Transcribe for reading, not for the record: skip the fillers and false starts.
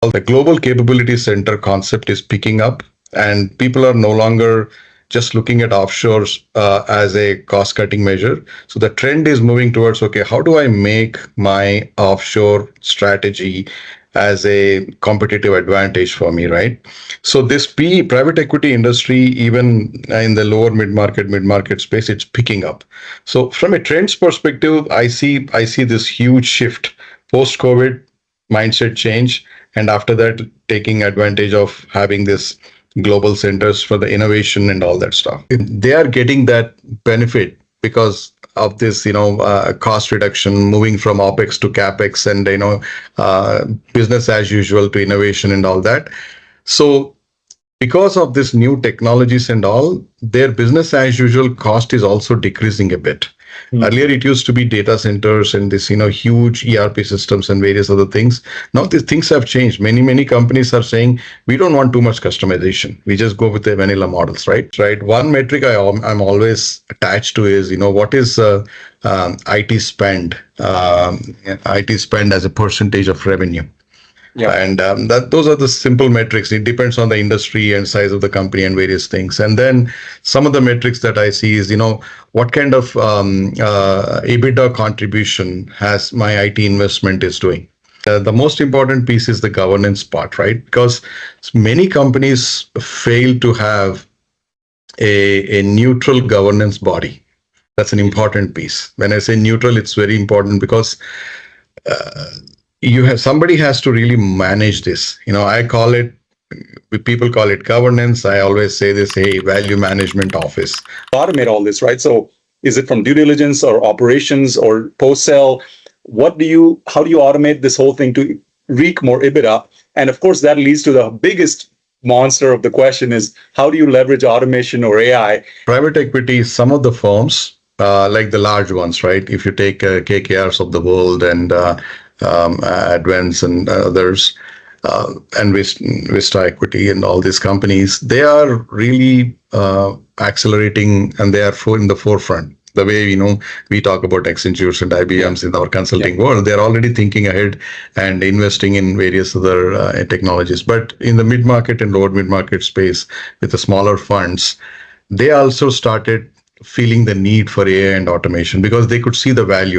The global capability center concept is picking up, and people are no longer just looking at offshores as a cost cutting measure. So the trend is moving towards, okay, how do I make my offshore strategy as a competitive advantage for me, right? So this private equity industry, even in the lower mid market space, it's picking up. So from a trends perspective, I see this huge shift post COVID mindset change, and after that taking advantage of having this global centers for the innovation and all that stuff. They are getting that benefit because of this, cost reduction, moving from opex to capex, and business as usual to innovation and all that. So because of this new technologies and all, their business as usual cost is also decreasing a bit. Earlier, it used to be data centers and this, huge ERP systems and various other things. Now, these things have changed. Many companies are saying we don't want too much customization. We just go with the vanilla models, right? Right. One metric I'm always attached to is, what is IT spend, IT spend as a percentage of revenue. Yeah. And that those are the simple metrics. It depends on the industry and size of the company and various things. And then some of the metrics that I see is, what kind of EBITDA contribution has my IT investment is doing. The most important piece is the governance part, right? Because many companies fail to have a neutral governance body. That's an important piece. When I say neutral, it's very important because somebody has to really manage this. I call it, people call it governance. I always say this, hey, value management office. Automate all this, right? So is it from due diligence or operations or post sale? How do you automate this whole thing to wreak more EBITDA? And of course, that leads to the biggest monster of the question is, how do you leverage automation or AI? Private equity, some of the firms, like the large ones, right? If you take KKRs of the world and Advance and others, and Vista Equity and all these companies, they are really accelerating, and they are in the forefront. The way we talk about Accentures and IBMs in our consulting world, they're already thinking ahead and investing in various other technologies. But in the mid market and lower mid market space, with the smaller funds, they also started feeling the need for AI and automation because they could see the value.